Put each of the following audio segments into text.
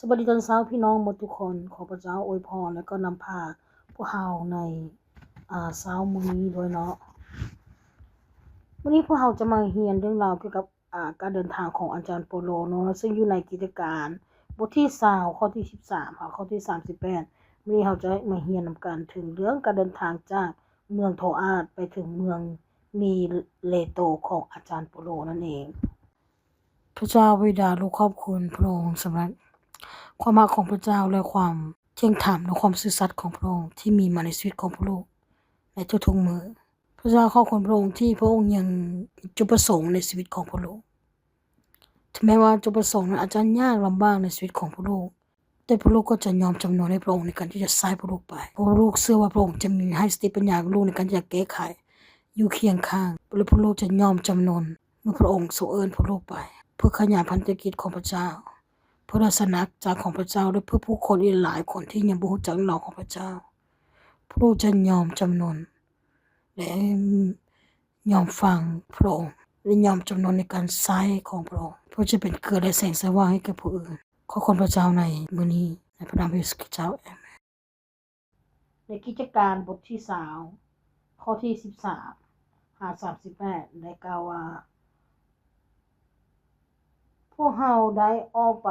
วัสดีตอนเช้าพี่น้องหมดทุกคนขอพระเจ้าอวยพรและก็นำพาพวกเราในเช้ามื้อนี้ด้วยเนาะวันนี้พวกเราจะมาเรียนเรื่องราวเกี่ยวกับการเดินทางของอาจารย์โปโลเนาะซึ่งอยู่ในกิจการบทที่20ข้อที่13ค่ะข้อที่38วันนี้เราจะมาเรียนนำกันถึงเรื่องการเดินทางจากเมืองโทอาสไปถึงเมืองมีเลโตของอาจารย์โปโลนั่นเองพระเจ้าบิดาลูกขอบคุณพระองค์สำหรับความรักของพระเจ้าและความเที่ยงธรรมและความซื่อสัตย์ของพระองค์ที่มีมาในชีวิตของพระลูกในทุกๆมื้อพระเจ้าขอบคุณพระองค์ที่พระองค์ยังจุดประสงค์ในชีวิตของพระลูกถึงแม้ว่าจุดประสงค์นั้นอาจจะยากลำบากในชีวิตของพระลูกแต่พระลูกก็จะยอมจำนนให้พระองค์ในการที่จะใช้พระลูกไปพระลูกเชื่อว่าพระองค์จะมีให้สติปัญญากับลูกในการที่จะแก้ไขอยู่เคียงข้างและพระลูกจะยอมจำนนเมื่อพระองค์ทรงเอิ้นพระลูกไปเพื่อขยายพันธกิจของพระเจ้าเพื่อศาสนาจักรของพระเจ้าและเพื่อผู้คนอีกหลายคนที่ยังบ่รู้จักเรื่องราวของพระเจ้าพระลูกจะยอมจำนนและยอมฟังพระองค์และยอมจำนนในการใช้ของพระองค์เพื่อจะเป็นเกลือและแสงสว่างให้แก่ผู้อื่นขอคุณพระเจ้าในมื้อนี้ในพระนามพระเยซูคริสต์เจ้าอาเมนในกิจการบทที่20ข้อที่13-38ได้กล่าวว่าพวกเราได้ออกไป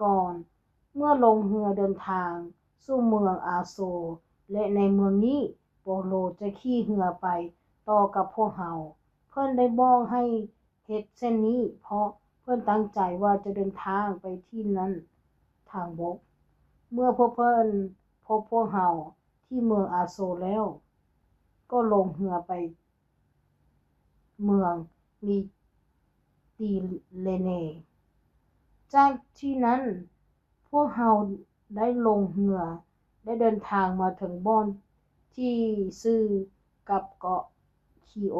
ก่อนเมื่อลงเรือเดินทางสู่เมืองอาโซและในเมืองนี้โปโลจะขี่เรือไปต่อกับพวกเราเพิ่นได้บอกให้เฮ็ดเช่นนี้เพราะเพิ่นตั้งใจว่าจะเดินทางไปที่นั้นทางบกเมื่อพวกเพิ่นพบพวกเราที่เมืองอาโซแล้วก็ลงเรือไปเมืองมิติเลเนจากที่นั้นพวกเราได้ลงเรือได้เดินทางมาถึงบ่อนที่ชื่อกับเกาะคีโอ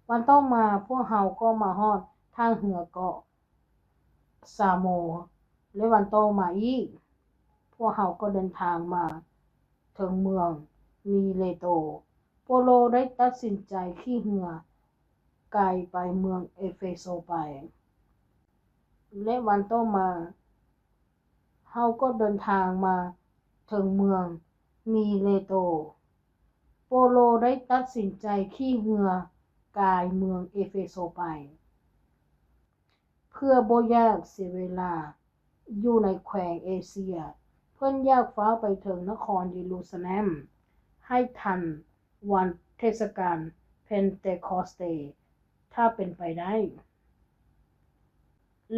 วันต่อมาพวกเราก็มาฮอดทางเรือเกาะซาโมและวันต่อมาอีกพวกเราก็เดินทางมาถึงเมืองมิเลโตโปโลได้ตัดสินใจขี่เรือไกลไปเมืองเอเฟโซไปและวันต่อมาเราก็เดินทางมาถึงเมืองมิเลโตโปโลได้ตัดสินใจขี่เรือกายเมืองเอเฟโซไปเพื่อบ่อยากเสียเวลาอยู่ในแขวงเอเชียเพิ่นอยากฟ้าวไปถึงนครเยรูซาเล็มให้ทันวันเทศกาลเพนเทคอสเตถ้าเป็นไปได้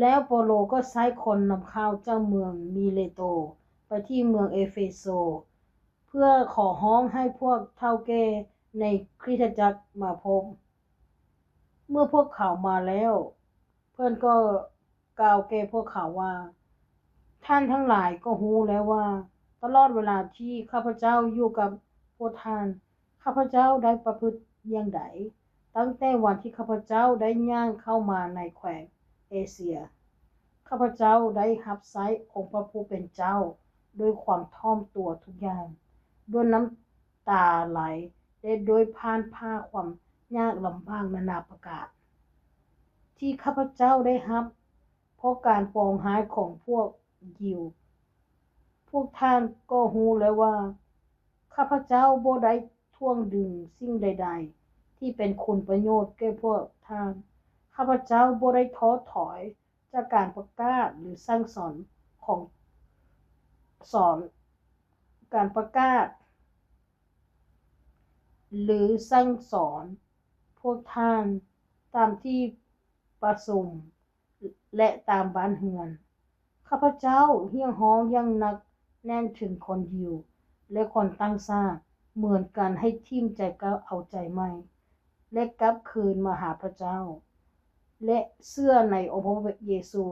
แล้วโปโลก็ใช้คนนำเข้าจากเมืองมิเลโตไปที่เมืองเอเฟโซเพื่อขอร้องให้พวกเฒ่าแก่ในคริสตจักรมาพบเมื่อพวกเขามาแล้วเพิ่นก็กล่าวแก่พวกเขาว่าท่านทั้งหลายก็รู้แล้วว่าตลอดเวลาที่ข้าพเจ้าอยู่กับพวกท่านข้าพเจ้าได้ประพฤติอย่างใดตั้งแต่วันที่ข้าพเจ้าได้ย่างเข้ามาในแขวงเอเชียข้าพเจ้าได้รับใช้องค์พระผู้เป็นเจ้าด้วยความถ่อมตัวทุกอย่างด้วยน้ำตาไหลและโดยผ่านผ้าความยากลำบากนานาประการที่ข้าพเจ้าได้รับเพราะการปองร้ายของพวกยิวพวกท่านก็รู้แล้วว่าข้าพเจ้าบ่ได้ท่วงดึงสิ่งใดๆที่เป็นคุณประโยชน์แก่พวกท่านข้าพเจ้าบ่ได้ท้อถอยจากการประกาศหรือสั่งสอนของการประกาศหรือสั่งสอนพวกท่านตามที่ประชุมและตามบ้านเรือนข้าพเจ้าเรียกร้องอย่างหนักแน่นถึงคนยิวและคนต่างชาติเหมือนกันให้ทิ่มใจกับเอาใจใหม่และกลับคืนมาหาพระเจ้าและเชื่อในองค์พระเยซู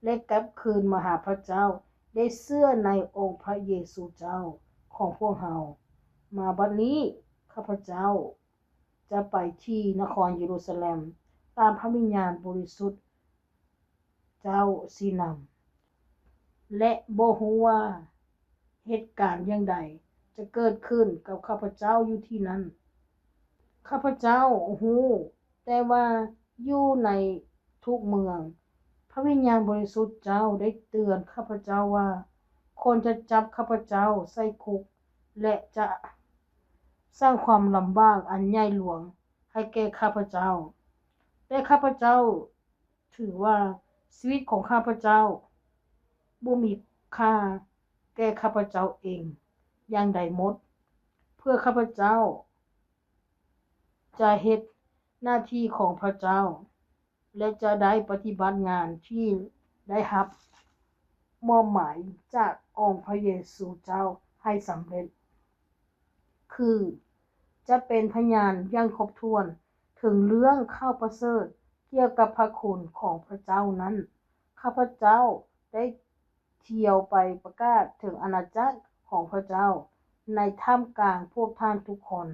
และกลับคืนมาหาพระเจ้าได้เชื่อในองค์พระเยซูเจ้าของพวกเรามาบัดนี้ข้าพเจ้าจะไปที่นครเยรูซาเล็มตามพระวิญญาณบริสุทธิ์เจ้าสินำและบ่ฮู้ว่าเหตุการณ์อย่างใดจะเกิดขึ้นกับข้าพเจ้าอยู่ที่นั้นข้าพเจ้าฮู้แต่ว่าอยู่ในท ทุกเมืองพระวิญญาณบริสุทธิ์เจ้าได้เตือนข้าพเจ้าว่าคนจะจับข้าพเจ้าใส่คุกและจะสร้างความลำบากอันใหญ่หลวงให้แก่ข้าพเจ้าแต่ข้าพเจ้าถือว่าชีวิตของข้าพเจ้าบ่มีค่าแก่ข้าพเจ้าเองอย่างใดหมดเพื่อข้าพเจ้าจะเฮ็ดหน้าที่ของพระเจ้าและจะได้ปฏิบัติงานที่ได้รับมอบหมายจากองค์พระเยซูเจ้าให้สำเร็จคือจะเป็นพยานอย่างครบถ้วนถึงเรื่องข่าวประเสริฐเกี่ยวกับพระคุณของพระเจ้านั้นข้าพเจ้าได้เที่ยวไปประกาศถึงอาณาจักรของพระเจ้าในท่ามกลางพวกท่านทุกคน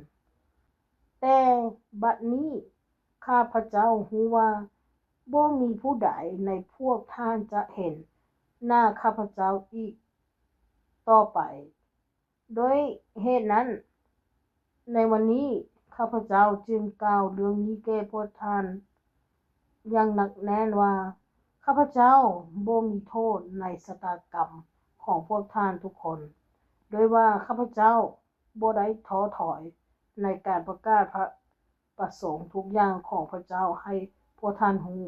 แต่บัดนี้ข้าพเจ้ารู้ว่าบ่มีผู้ใดในพวกท่านจะเห็นหน้าข้าพเจ้าอีกต่อไปโดยเหตุนั้นในวันนี้ข้าพเจ้าจึงกล่าวเรื่องนี้แก่พวกท่านอย่างหนักแน่นว่าข้าพเจ้าบ่มีโทษในชะตากรรมของพวกท่านทุกคนโดยว่าข้าพเจ้าบ่ได้ท้อถอยในการประกาศพระประสงค์ทุกอย่างของพระเจ้าให้พวกท่านรู้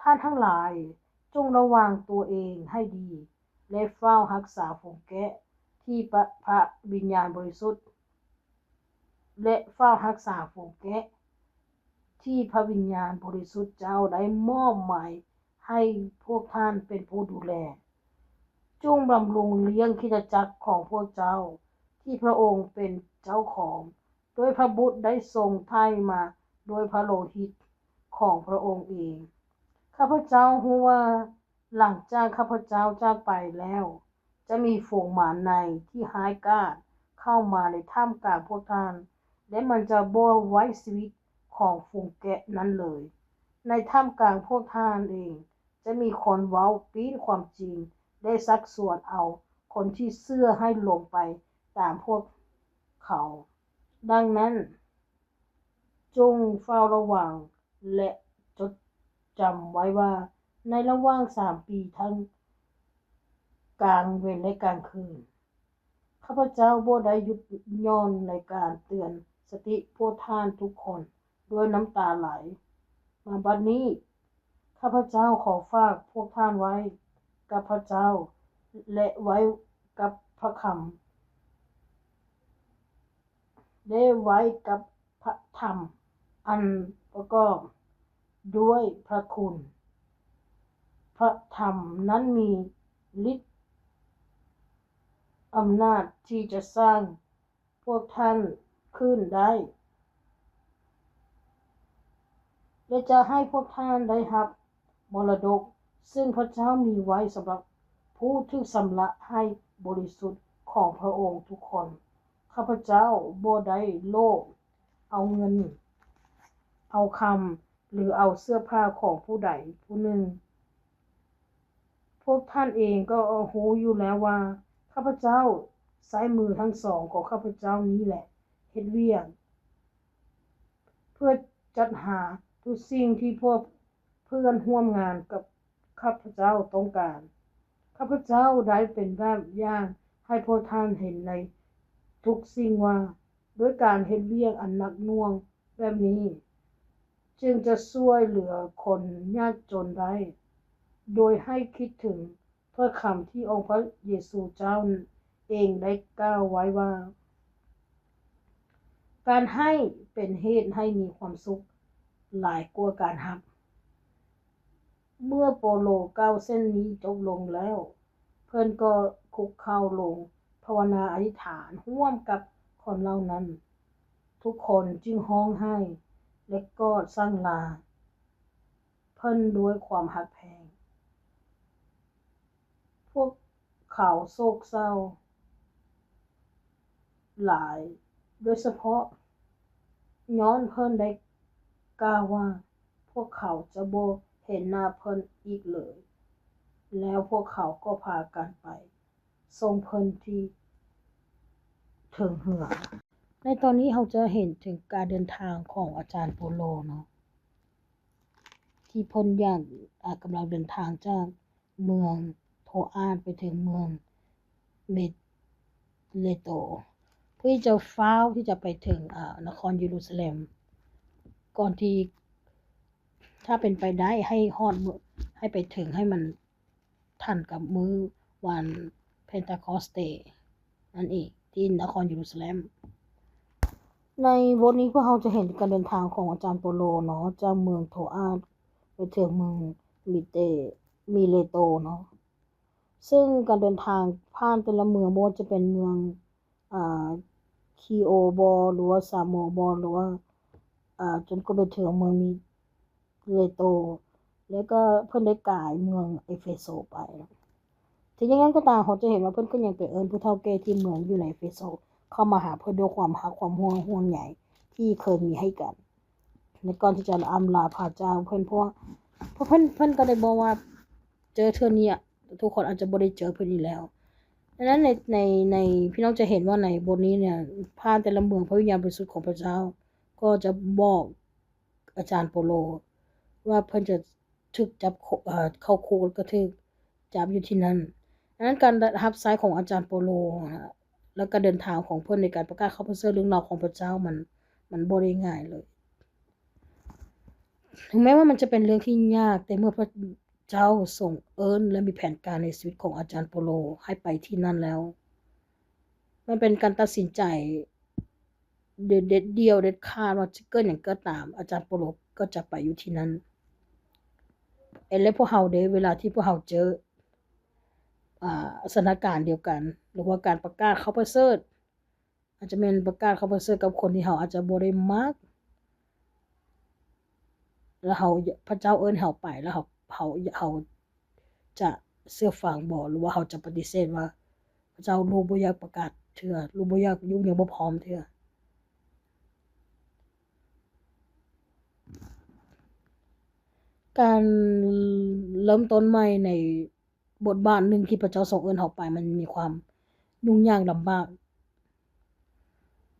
ท่านทั้งหลายจงระวังตัวเองให้ดีและเฝ้ารักษาฝูงแกะที่พระวิญญาณบริสุทธิ์และเฝ้ารักษาฝูงแกะที่พระวิญญาณบริสุทธิ์เจ้าได้มอบหมายให้พวกท่านเป็นผู้ดูแลจงบำรุงเลี้ยงคริสตจักรของพวกเจ้าที่พระองค์เป็นเจ้าของโดยพระบุตรได้ทรงไถ่มาโดยพระโลหิตของพระองค์เองข้าพเจ้ารู้ว่าหลังจากข้าพเจ้าจากไปแล้วจะมีฝูงหมาในที่ร้ายกาจเข้ามาในท่ามกลางพวกท่านและมันจะบ่ไว้ชีวิตของฝูงแกะนั้นเลยในท่ามกลางพวกท่านเองจะมีคนเว้าปีนความจริงได้ซักส่วนเอาคนที่เชื่อให้ลงไปตามพวกเขาดังนั้นจงเฝ้าระวังและจดจำไว้ว่าในระหว่าง3 ปีทั้งกลางเวรและกลางคืนข้าพเจ้าบ่ได้หยุดย่อนในการเตือนสติพวกท่านทุกคนด้วยน้ำตาไหลมาบัดนี้ข้าพเจ้าขอฝากพวกท่านไว้กับพระเจ้าและไว้กับพระคำได้ไว้กับพระธรรมอันประกอบด้วยพระคุณพระธรรมนั้นมีฤทธิ์อำนาจที่จะสร้างพวกท่านขึ้นได้และจะให้พวกท่านได้รับมรดกซึ่งพระเจ้ามีไว้สำหรับผู้ที่ชำระให้บริสุทธิ์ของพระองค์ทุกคนข้าพเจ้าบ่ได้โลภเอาเงินเอาคำหรือเอาเสื้อผ้าของผู้ใดผู้หนึ่งพวกท่านเองก็รู้อยู่แล้วว่าข้าพเจ้าใช้มือทั้งสองของข้าพเจ้านี้แหละเฮ็ดเวียกเพื่อจัดหาทุกสิ่งที่พวกเพื่อนร่วมงานกับข้าพเจ้าต้องการข้าพเจ้าได้เป็นแบบอย่างให้พวกท่านเห็นในทุกสิ่งว่าด้วยการเฮ็ดเวียกอันหนักหน่วงแบบนี้จึงจะช่วยเหลือคนยากจนได้โดยให้คิดถึงถ้อยคำที่องค์พระเยซูเจ้าเองได้กล่าวไว้ว่าการให้เป็นเหตุให้มีความสุขหลายกว่าการรับเมื่อโปโล9เส้นนี้จบลงแล้วเพิ่นก็คุกเข่าลงภาวนาอธิษฐานร่วมกับคนเหล่านั้นทุกคนจึงร้องไห้และกอดสั่งลาเพิ่นด้วยความรักแพงพวกเขาโศกเศร้าหลายโดยเฉพาะย้อนเพิ่นได้กล่าวว่าพวกเขาจะบ่เห็นหน้าเพิ่นอีกเลยแล้วพวกเขาก็พากันไปส่งเพิ่นที่ถึงเหือในตอนนี้เราจะเห็นถึงการเดินทางของอาจารย์โปโลเนาะ ที่พ้นอย่างกำลังเดินทางจากเมืองโทอาสไปถึงเมืองเมเลโตเพื่อจะฟ้าวที่จะไปถึงนครเยรูซาเล็มก่อนที่ถ้าเป็นไปได้ให้ฮอดให้ไปถึงให้มันทันกับมื้อวันเพนทาคอสเตนั่นเองที่นครเยรูซาเล็มในบทนี้พวกเราจะเห็นการเดินทางของอาจารย์โปโลเนาะจากเมืองโทอาสไปถึงเมืองมิเลโตเนาะซึ่งการเดินทางผ่านแต่ละเมืองบ่ว่าจะเป็นเมืองอ่าคีโอบอหรือว่าซาโมบอหรือว่าจนก็ไปถึงเมืองมิเลโตแล้วก็เพิ่นได้กลายเมืองเอเฟโซไปถึงอย่างนั้นก็ตามเขาจะเห็นว่าเพิ่นก็ยังไปเอิ้นผู้เฒ่าแก่ที่เมืองอยู่ในเอเฟโซเข้ามาหาเพิ่นด้วยความรักความห่วงใยที่เคยมีให้กันในก่อนที่จะอำลาพระเจ้าเพิ่นเพราะเพิ่นก็ได้บอกว่าเจอเทื่อนี้ทุกคนอาจจะบ่ได้เจอเพิ่นอีกแล้วดังนั้นในพี่น้องจะเห็นว่าในบทนี้เนี่ยผ่านแต่ละเมืองพระวิญญาณบริสุทธิ์ของพระเจ้าก็จะบอกอาจารย์โปโลว่าเพิ่นจะถูกจับเข้าคุกแล้วก็ถูกจับอยู่ที่นั่นดังนั้นการรับใช้ของอาจารย์โปโลแล้วก็เดินทางของเพิ่นในการประกาศข่าวประเสริฐเรื่องราวของพระเจ้ามันบ่ได้ง่ายเลยถึงแม้ว่ามันจะเป็นเรื่องที่ยากแต่เมื่อพระเจ้าส่งเอิ้นและมีแผนการในชีวิตของอาจารย์โปโลให้ไปที่นั่นแล้วมันเป็นการตัดสินใจเด็ดขาดว่าจะเกิดอย่างก็ตามอาจารย์โปโลก็จะไปอยู่ที่นั่นและพวกเราเด้เวลาที่พวกเราเจอสถานการณ์เดียวกันหรือว่าการประกาศข่าวประเสริฐอาจจะเป็นประกาศข่าวประเสริฐกับคนที่เราอาจจะบ่ได้มักแล้วพระเจ้าเอิ้นเราไปแล้วเราจะเชื่อฟังบ่หรือว่าเราจะปฏิเสธว่าพระเจ้าลูกบ่อยากประกาศเทื่อลูกบ่อยากอยู่ยังบ่พร้อมเทื่อการเริ่มต้นใหม่ในบทบาทหนึ่งที่พระเจ้าส่งเอิ้นเราไปมันมีความยุ่งยากลำบาก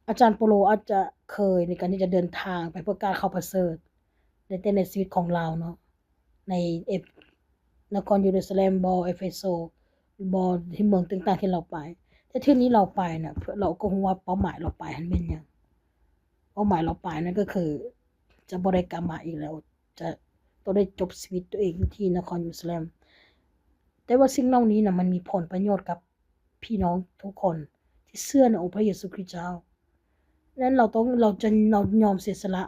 อาจารย์โปโลอาจจะเคยในการที่จะเดินทางไปเพื่อการข่าวประเสริฐแต่ในชีวิตของเราเนาะในนครเยรูซาเล็มบ่เอเฟโซบ่ที่เมืองต่างๆที่เราไปแต่ที่นี้เราไปน่ะเราก็รู้ว่าเป้าหมายเราไปมันเป็นหยังเป้าหมายเราไปนั่นก็คือจะบ่ได้กลับมาอีกแล้วจะต้องได้จบชีวิตตัวเองอยู่ที่นครเยรูซาเล็มแต่ว่าสิ่งเหล่านี้น่ะมันมีผลประโยชน์กับพี่น้องทุกคนที่เชื่อในองค์พระเยซูคริสต์เจ้านั้นเรายอมเสียสละ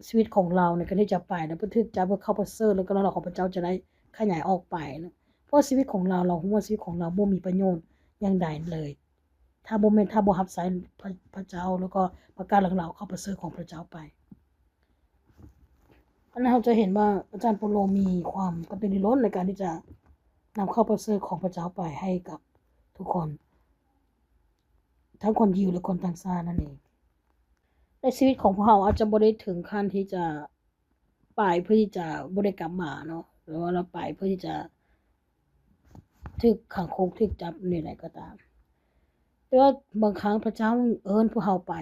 ชีวิตของเราในการที่จะไปแล้วเพื่อที่จะเพื่อเข้าประเสริฐแล้วก็เราของพระเจ้าจะได้ขยายออกไปนะเพราะชีวิตของเรารู้ว่าชีวิตของเราบ่มีประโยชน์อย่างใดเลยถ้าบ่รับใช้พระเจ้าแล้วก็ประกาศเรื่องราวเข้าประเสริฐของพระเจ้าไปอันนั้นเราจะเห็นว่าอาจารย์โปโลมีความกระตือรือร้นในการที่จะนำเข้าประเสริฐของพระเจ้าไปให้กับทุกคนทั้งคนยิวและคนต่างชาตินั่นเองในชีวิตของพวกเราอาจจะบ่ได้ถึงขั้นที่จะไปเพื่อที่จะบ่ได้กลับมาเนาะหรือว่าเราไปเพื่อที่จะถูกขังคุกถูกจับนี่แหละก็ตามแต่ว่าบางครั้งพระเจ้าเอิ้นพวกเราไป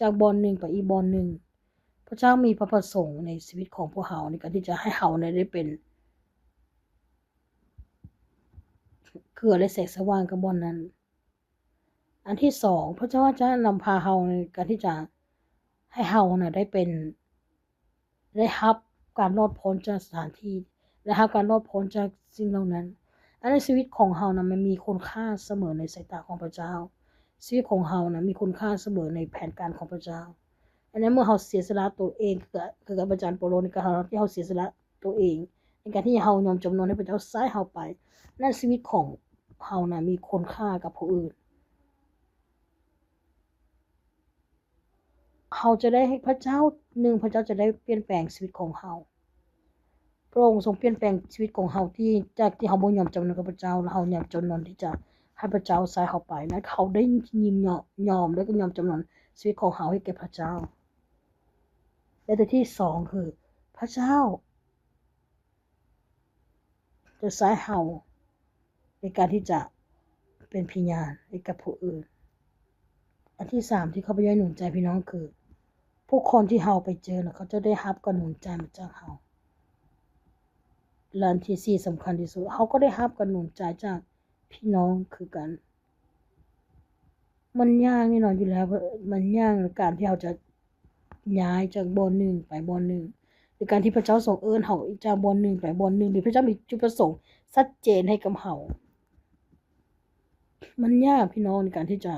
จากบ่อนหนึ่งไปอีกบ่อนหนึ่งพระเจ้ามีพระประสงค์ในชีวิตของพวกเราในการที่จะให้เราได้เป็นเกลือและแสงสว่างกับบ่อนนั้นอันที่สองพระเจ้าจะนำพาเราในการที่จะให้เราได้รับการรอดพ้นจากสถานที่ได้รับการรอดพ้นจากสิ่งเหล่านั้นอันในชีวิตของเรานะมันมีคุณค่าเสมอในสายตาของพระเจ้าชีวิตของเรานะมีคุณค่าเสมอในแผนการของพระเจ้าอันนั้นเมื่อเราเสียสละตัวเองคือกับอาจารย์โปโลในการที่เราเสียสละตัวเองในการที่เรายอมจำนนให้พระเจ้าใช้เราไปนั่นชีวิตของเรานะมีคุณค่ากับผู้อื่นเราจะได้ให้พระเจ้าพระเจ้าจะได้เปลี่ยนแปลงชีวิตของเราพระองค์ทรงเปลี่ยนแปลงชีวิตของเราที่จากที่เราบ่ยอมจำนนกับพระเจ้าแล้วเรายอมจำนนที่จะให้พระเจ้าใช้เราไปนะเขาได้ยอมแล้วก็ยอมจำนนชีวิตของเราให้แก่พระเจ้าและตัวที่สองคือพระเจ้าจะใช้เราในการที่จะเป็นพยานให้กับผู้อื่นอันที่สามที่เขาพยายามหนุนใจพี่น้องคือ ผู้คนที่เฮาไปเจอน่ะเขาจะได้รับกำลังใจมาจากเฮาและอันที่4สำคัญที่สุดเฮาก็ได้รับกำลังใจจากพี่น้องคือกันมันยากแน่นอนอยู่แล้วมันยากในการที่เฮาจะย้ายจากบ่อนหนึ่งไปบ่อนหนึ่งหรือการที่พระเจ้าทรงเอิ้นเฮาจากบ่อนหนึ่งไปบ่อนหนึ่งหรือพระเจ้ามีจุดประสงค์ชัดเจนให้กับเฮามันยากพี่น้องในการที่จะ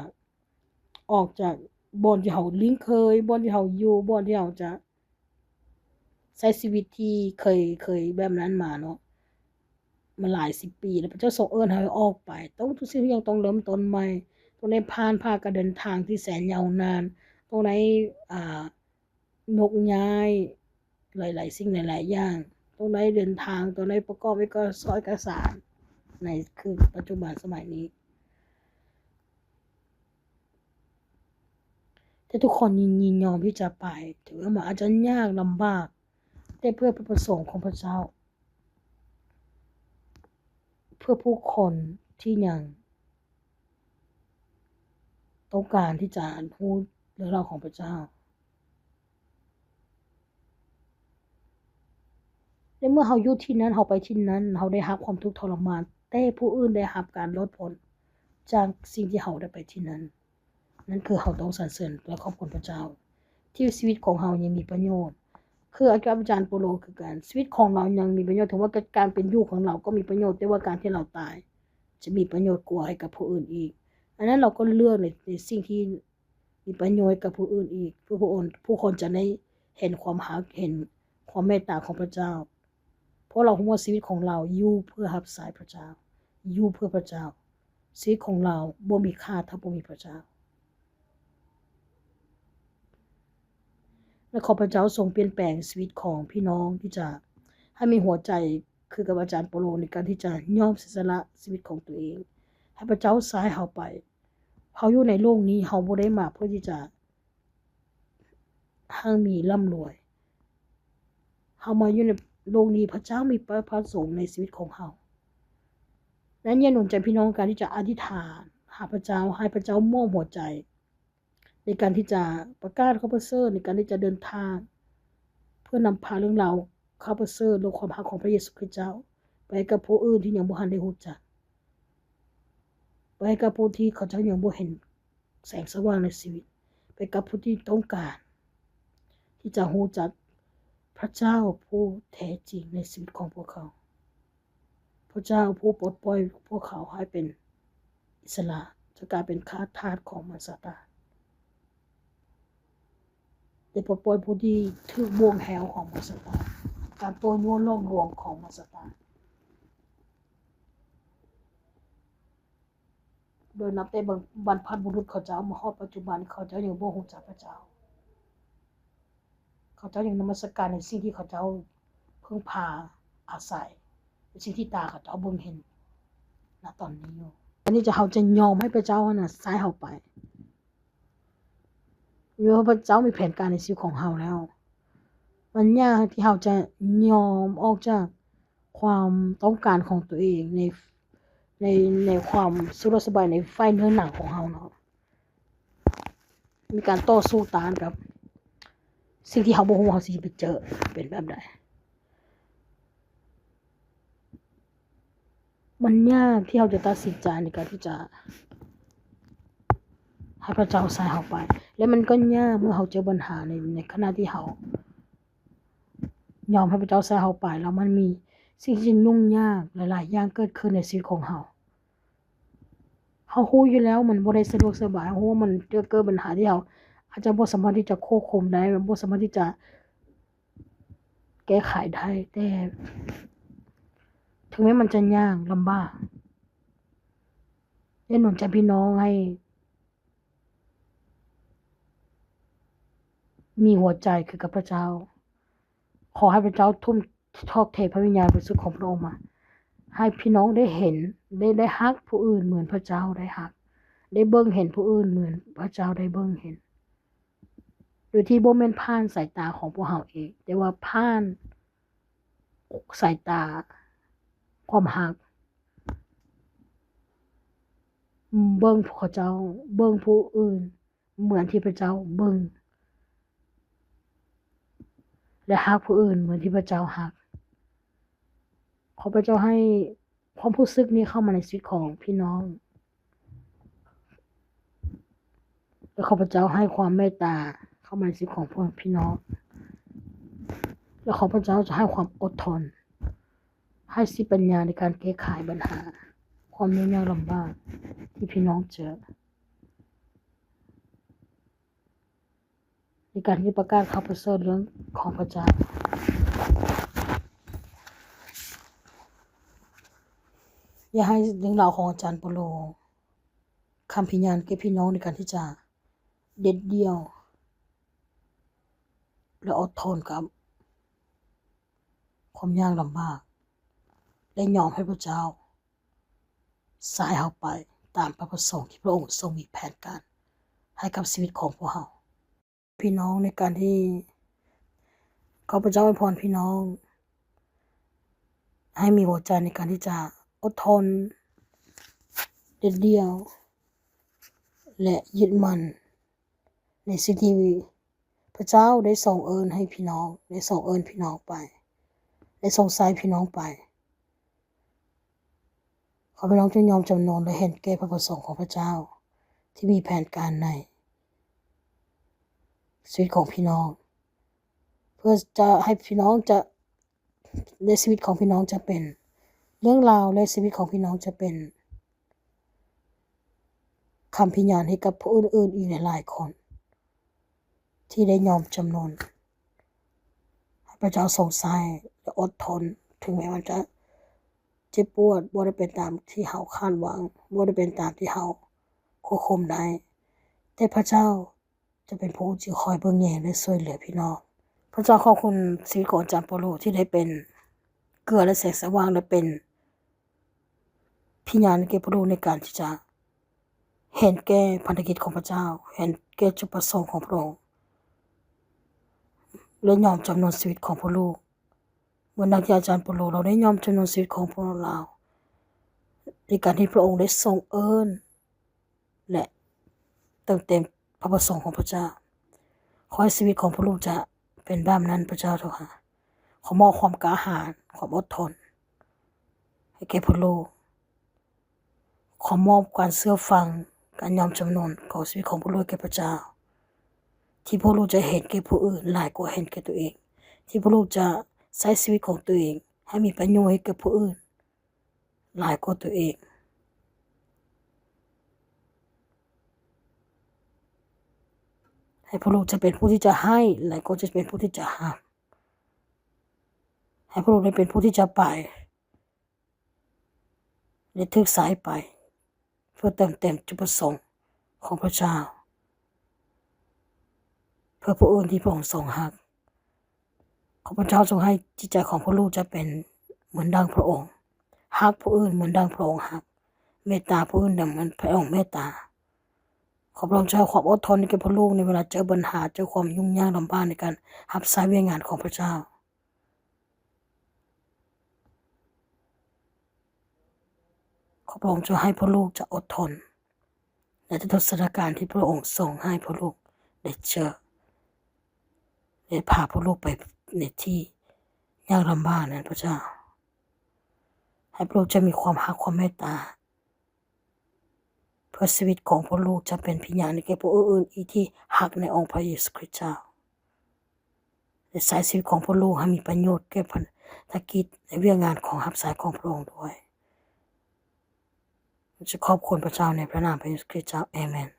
ออกจากบ่อนที่เฮาลิงเคยบ่อนที่เฮาอยู่บ่อนที่เฮาจะใช้ชีวิตที่เคยแบบนั้นมาเนาะมาหลาย10ปีแล้วพระเจ้าทรงเอิ้นให้ออกไปต้องทุกสิ่งทุกอย่างต้องเริ่มต้นใหม่ต้องได้ผ่านการเดินทางที่แสนยาวนานต้องได้ยกย้ายหลายๆสิ่งหลายๆอย่างต้องได้เดินทางต้องได้ประกอบเอกสารในคือปัจจุบันสมัยนี้แต่ทุกคนยินยอมที่จะไปถึงแม้มันอาจจะยากลำบากแต่เพื่อพระประสงค์ของพระเจ้าเพื่อผู้คนที่ยังต้องการที่จะรู้เรื่องราวของพระเจ้าในเมื่อเราอยู่ที่นั้นเราไปที่นั้นเราได้รับความทุกข์ทรมานแต่ผู้อื่นได้รับการลดผลจากสิ่งที่เราได้ไปที่นั้นนั่นคือเราต้องสรรเสริญและขอบคุณพระเจ้าที่ชีวิตของเรายังมีประโยชน์คืออาจารย์โปโลคือการชีวิตของเรายังมีประโยชน์ถึงว่าการเป็นอยู่ของเราก็มีประโยชน์แต่ว่าการที่เราตายจะมีประโยชน์กว่าให้กับผู้อื่นอีกอันนั้นเราก็เลือกในสิ่งที่มีประโยชน์กับผู้อื่นอีกเพื่อผู้คนจะได้เห็นความรักเห็นความเมตตาของพระเจ้าเพราะเรารู้ว่าชีวิตของเราอยู่เพื่อรับใช้พระเจ้าอยู่เพื่อพระเจ้าชีวิตของเราบ่มีค่าถ้าบ่มีพระเจ้าและขอพระเจ้าทรงเปลี่ยนแปลงชีวิตของพี่น้องที่จะให้มีหัวใจคือกับอาจารย์โปโลในการที่จะยอมเสียสละชีวิตของตัวเองให้พระเจ้าสายเฮาไปเฮาอยู่ในโลกนี้เฮาบ่ได้มาเพื่อที่จะให้มีร่ำรวยเฮามาอยู่ในโลกนี้พระเจ้ามีประสงค์ในชีวิตของเฮานั้นอย่าหนุนใจพี่น้องการที่จะอธิษฐานหาพระเจ้าให้พระเจ้ามอบหัวใจในการที่จะประกาศข่าวประเสริฐในการที่จะเดินทางเพื่อนำพาเรื่องราวข่าวประเสริฐโดยความรักของพระเยซูคริสต์เจ้าไปกับผู้อื่นที่ยังบ่ทันได้รู้จักไปกับผู้ที่เขาเจ้ายังบ่เห็นแสงสว่างในชีวิตไปกับผู้ที่ต้องการที่จะรู้จักพระเจ้าผู้แท้จริงในชีวิตของพวกเขาพระเจ้าผู้ปลดปล่อยพวกเขาให้เป็นอิสระจากการเป็นทาสของมารซาตานได้ปลดปล่อยผู้ที่ถูกบ่วงแหวของมารซาตานการโปรยโยนล่อลวงของมารซาตานโดยนับแต่บรรพบุรุษเขาเจ้ามาฮอดปัจจุบันเขาเจ้ายังบ่รู้จักพระเจ้าเขาเจ้ายังนมัสการในสิ่งที่เขาเจ้าพึ่งพาอาศัยในสิ่งที่ตาเขาเจ้าเบิ่งเห็นณตอนนี้อยู่อันนี้จะเฮาจะยอมให้พระเจ้าน่ะซ้ายเฮาไปเพราะพระเจ้ามีแผนการในชีวิตของเฮาแล้วมันยากที่เฮาจะยอมออกจากความต้องการของตัวเองในในความสะดวกสบายในไฟเนื้อหนังของเฮาเนาะมีการต่อสู้ต้านกับสิ่งที่เฮาบ่ฮู้ว่าเฮาสิไปเจอเป็นแบบใดมันยากที่เฮาจะตัดสินใจในการที่จะให้พระเจ้าใส่เฮาไปและมันก็ยากเมื่อเฮาเจอปัญหาในขณะที่เฮายอมให้พระเจ้าใส่เฮาไปแล้วมันมีสิ่งที่ยุ่งยากหลายๆอย่างเกิดขึ้นในชีวิตของเฮารู้อยู่แล้วมันบ่ได้สะดวกสบายรู้ว่ามันจะเกิดปัญหาที่เฮาอาจจะบ่สามารถที่จะควบคุมได้บ่สามารถที่จะแก้ไขได้แต่ถึงแม้มันจะยากลำบากอย่าหนุนใจพี่น้องให้มีหัวใจคือกับพระเจ้าขอให้พระเจ้าทุ่มทอกเทพระวิญญาณบริสุทธิ์ของพระองค์มาให้พี่น้องได้เห็นได้ฮักผู้อื่นเหมือนพระเจ้าได้ฮักได้เบิ่งเห็นผู้อื่นเหมือนพระเจ้าได้เบิ่งเห็นโดยที่บ่แม่นผ่านสายตาของพวกเราเองแต่ว่าผ่านสายตาความฮักเบิ่งพระเจ้าเบิ่งผู้อื่นเหมือนที่พระเจ้าเบิ่ง และฮักผู้อื่นเหมือนที่พระเจ้าฮักขอพระเจ้าให้ความรู้สึกนี้เข้ามาในชีวิตของพี่น้องและขอพระเจ้าให้ความเมตตาเข้ามาในชีวิตของพวกพี่น้องและขอพระเจ้าจะให้ความอดทนให้สติปัญญาในการแก้ไขปัญหาความยุ่งยากลำบากที่พี่น้องเจอในการที่ประกาศข่าวประเสริฐเรื่องของพระเจ้าอย่าให้เรื่องราวของอาจารย์เปโลคำพิญญาณแก่พี่น้องในการที่จะเด็ดเดี่ยวและอดทนกับความยากลำบากและยอมให้พระเจ้าสายเฮาไปตามพระประสงค์ที่พระองค์ทรงมีแผนการให้กับชีวิตของพวกเราพี่น้องในการที่ขอพระเจ้าอวยพรพี่น้องให้มีหัวใจในการที่จะอดทนเด็ดเดี่ยวและยึดมั่นในสิ่งที่พระเจ้าได้ทรงเอิ้นให้พี่น้องได้ทรงเอิ้นพี่น้องไปได้ทรงใส่พี่น้องไปขอพี่น้องจงยอมจำนนและเห็นแก่พระประสงค์ของพระเจ้าที่มีแผนการในชีวิตของพี่น้องเพื่อจะให้พี่น้องจะในชีวิตของพี่น้องจะเป็นเรื่องราวและชีวิตของพี่น้องจะเป็นคำพิญญาณให้กับผู้อื่นๆอีกหลายๆคนที่ได้ยอมจำนนให้พระเจ้าทรงใส่และอดทนถึงแม้มันจะเจ็บปวดบ่ได้เป็นตามที่เฮาคาดหวังบ่ได้เป็นตามที่เฮาควบคุมได้แต่พระเจ้าจะเป็นผู้ที่คอยเบิ่งแยงและช่วยเหลือพี่น้องพระเจ้าขอบคุณชีวิตของอาจารย์เปโลที่ได้เป็นเกลือและแสงสว่างและเป็นพิญญาณแก่ผู้รู้ในการที่จะเห็นแก่พันธกิจของพระเจ้าเห็นแก่จุดประสงค์ของพระองค์และยอมจำนนชีวิตของผู้ลูกเหมือนดังที่อาจารย์เปโลเราได้ยอมจำนนชีวิตของพวกเราในการที่พระองค์ได้ทรงเอิ้นและเติมเต็มพระประสงค์ของพระเจ้าขอให้ชีวิตของผู้ลูกจะเป็นแบบนั้นพระเจ้าเถอะค่ะขอมอบความกล้าหาญความอดทนให้แก่ผู้ลูกขอมอบการเชื่อฟังการยอมจำนนของชีวิตของผู้ลูกแก่พระเจ้าที่ผู้ลูกจะเห็นแก่ผู้อื่นหลายกว่าเห็นแก่ตัวเองที่ผู้ลูกจะใช้ชีวิตของตัวเองให้มีประโยชน์ให้กับผู้อื่นหลายกว่าตัวเองให้ผู้ลูกจะเป็นผู้ที่จะให้หลายกว่าจะเป็นผู้ที่จะให้ให้ผู้ลูกได้เป็นผู้ที่จะไปและทึกสายไปเพื่อเติมเต็มจุดประสงค์ของพระเจ้าเพื่อผู้อื่นที่พระองค์ทรงฮักขอพระเจ้าทรงให้จิตใจของผู้ลูกจะเป็นเหมือนดังพระองค์ฮักผู้อื่นเหมือนดังพระองค์ฮักเมตตาผู้อื่นดังเหมือนพระองค์เมตตาขอพระองค์ใช้ความอดทนในแก่ผู้ลูกในเวลาเจอปัญหาเจอความยุ่งยากลำบากในการรับใช้เวียงงานของพระเจ้าขอพระองค์จะให้ผู้ลูกจะอดทนในทุกสถานการณ์ที่พระองค์ส่งให้ผู้ลูกได้เจอได้พาผู้ลูกไปในที่ยากลำบากนั้นพระเจ้าให้พระลูกจะมีความรักความเมตตาเพื่อชีวิตของผู้ลูกจะเป็นพิญญาณในแก่ผู้อื่นอีกที่หักในองค์พระเยซูคริสต์เจ้าและสายชีวิตของผู้ลูกให้มีประโยชน์แก่พันธกิจในเรื่องงานของรับสายของพระองค์ด้วยจะขอบคุณพระเจ้าในพระนามพระเยซูคริสต์เจ้าอาเมน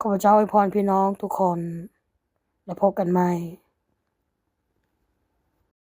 ขอพระเจ้าอวยพรพี่น้องทุกคนและพบกันใหม่